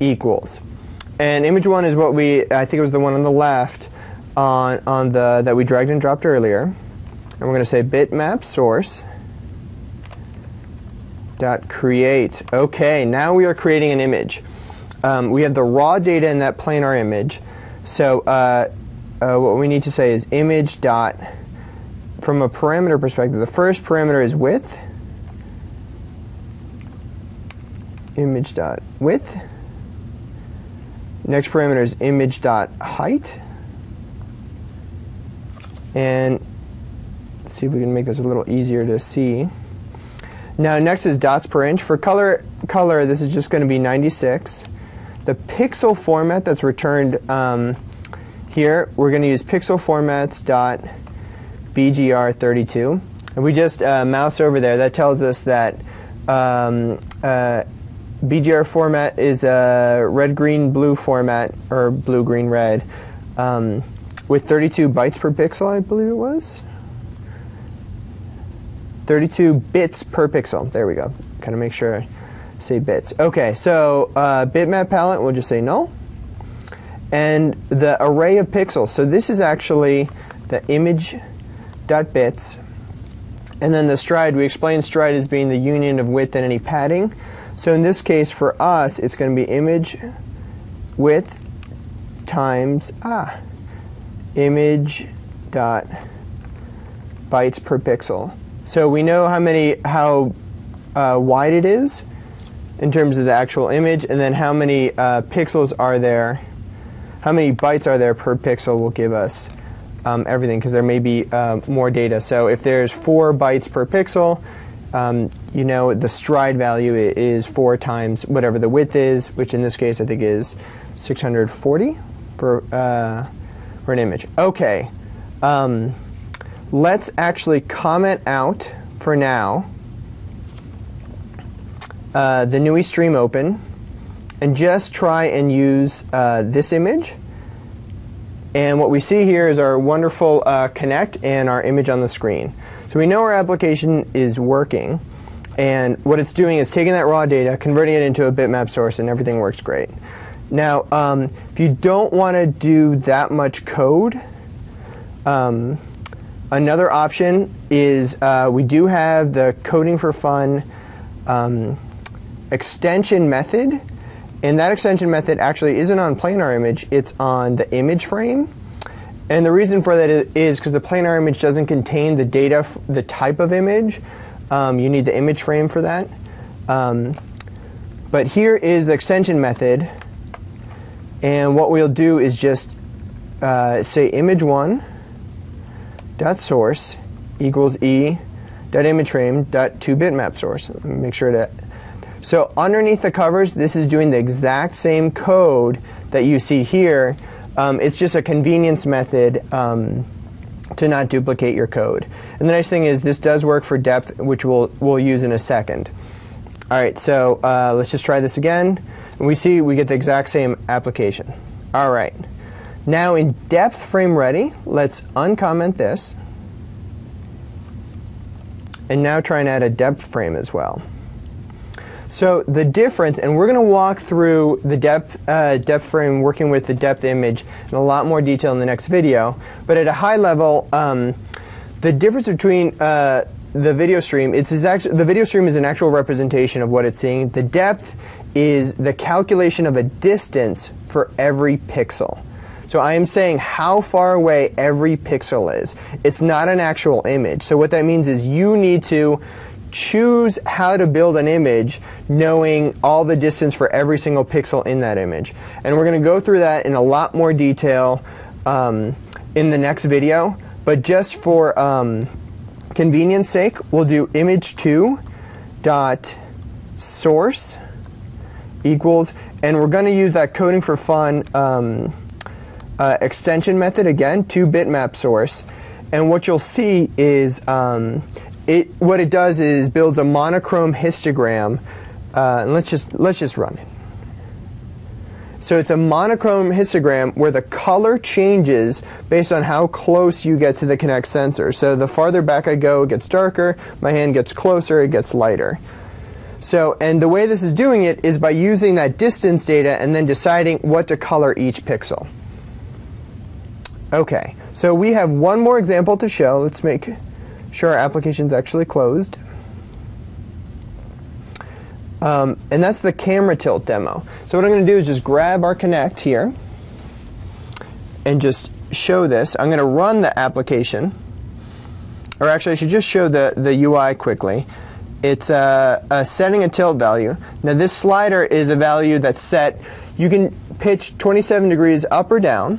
equals. And image 1 is what I think it was the one on the left that we dragged and dropped earlier. And we're going to say bitmap source dot create. Okay, now we are creating an image. We have the raw data in that planar image. So what we need to say is image dot, from a parameter perspective, the first parameter is width. Image dot width. Next parameter is image dot height. And let's see if we can make this a little easier to see. Now next is dots per inch. For color, this is just going to be 96. The pixel format that's returned here, we're going to use pixel formats dot bgr32. If we just mouse over there, that tells us that BGR format is a red-green-blue format, or blue-green-red, with 32 bytes per pixel, I believe it was. 32 bits per pixel. There we go. Kind of make sure I say bits. Okay, so bitmap palette, we'll just say null. And the array of pixels. So this is actually the image.bits. And then the stride, we explained stride as being the union of width and any padding. So in this case, for us, it's going to be image width times image dot bytes per pixel. So we know how wide it is in terms of the actual image, and then how many pixels are there, how many bytes are there per pixel will give us everything, because there may be more data. So if there's 4 bytes per pixel, you know the stride value is 4 times whatever the width is, which in this case I think is 640 for an image. Okay, let's actually comment out for now the NUI stream open and just try and use this image. And what we see here is our wonderful Kinect and our image on the screen. So we know our application is working, and what it's doing is taking that raw data, converting it into a bitmap source, and everything works great. Now, if you don't want to do that much code, another option is we do have the coding for fun extension method, and that extension method actually isn't on planar image, it's on the image frame. And the reason for that is because the planar image doesn't contain the data, the type of image. You need the image frame for that. But here is the extension method. And what we'll do is just say image1 dot source equals e dot image frame dot to bitmap source. Let me make sure that. So underneath the covers, this is doing the exact same code that you see here. It's just a convenience method to not duplicate your code. And the nice thing is this does work for depth, which we'll use in a second. All right, so let's just try this again. And we see we get the exact same application. All right. Now in depth frame ready, let's uncomment this. And now try and add a depth frame as well. So the difference, and we're going to walk through the depth frame working with the depth image in a lot more detail in the next video. But at a high level, the difference between the video stream, the video stream is an actual representation of what it's seeing. The depth is the calculation of a distance for every pixel. So I am saying how far away every pixel is. It's not an actual image. So what that means is you need to choose how to build an image knowing all the distance for every single pixel in that image. And we're going to go through that in a lot more detail in the next video. But just for convenience sake, we'll do image2 dot source equals, and we're going to use that coding for fun extension method again, to bitmap source. And what you'll see is what it does is builds a monochrome histogram. And let's just run it. So it's a monochrome histogram where the color changes based on how close you get to the Kinect sensor. So the farther back I go, it gets darker. My hand gets closer, it gets lighter. So, and the way this is doing it is by using that distance data and then deciding what to color each pixel. Okay, so we have one more example to show. Let's make sure our application's actually closed. And that's the camera tilt demo. So what I'm going to do is just grab our Kinect here and just show this. I'm going to run the application. Or actually, I should just show the UI quickly. It's setting a tilt value. Now this slider is a value that's set. You can pitch 27 degrees up or down.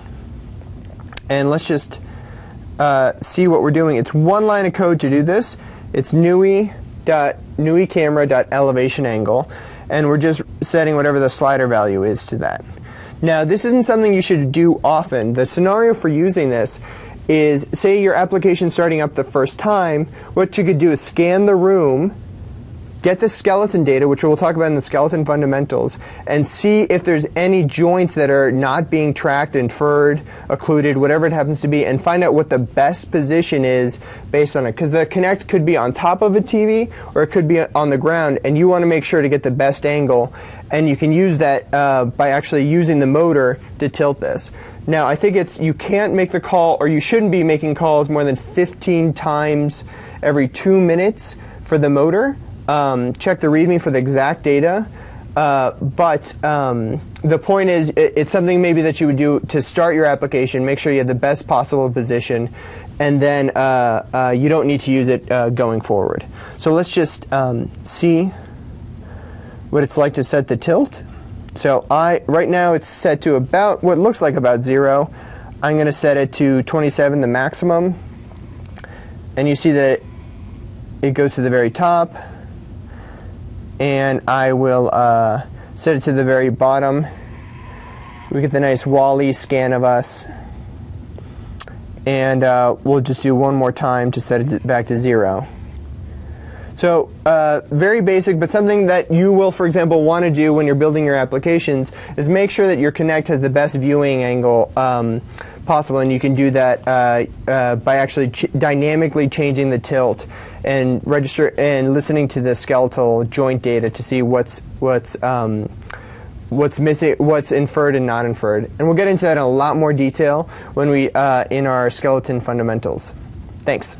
And let's just see what we're doing. It's one line of code to do this. It's camera.elevation angle. And we're just setting whatever the slider value is to that. Now this isn't something you should do often. The scenario for using this is, say your application's starting up the first time, what you could do is scan the room, get the skeleton data, which we'll talk about in the skeleton fundamentals, and see if there's any joints that are not being tracked, inferred, occluded, whatever it happens to be, and find out what the best position is based on it. Because the Kinect could be on top of a TV, or it could be on the ground, and you want to make sure to get the best angle, and you can use that by actually using the motor to tilt this. Now, I think you can't make the call, or you shouldn't be making calls more than 15 times every 2 minutes for the motor. Check the README for the exact data. The point is, it's something maybe that you would do to start your application, make sure you have the best possible position, and then you don't need to use it going forward. So let's just see what it's like to set the tilt. So right now it's set to about what looks like about 0. I'm going to set it to 27, the maximum. And you see that it goes to the very top. And I will set it to the very bottom. We get the nice Wall-E scan of us. And we'll just do one more time to set it back to 0. So very basic, but something that you will, for example, want to do when you're building your applications is make sure that your Kinect has the best viewing angle possible, and you can do that by actually dynamically changing the tilt and listening to the skeletal joint data to see what's missing, what's inferred and not inferred. And we'll get into that in a lot more detail when we in our skeleton fundamentals. Thanks.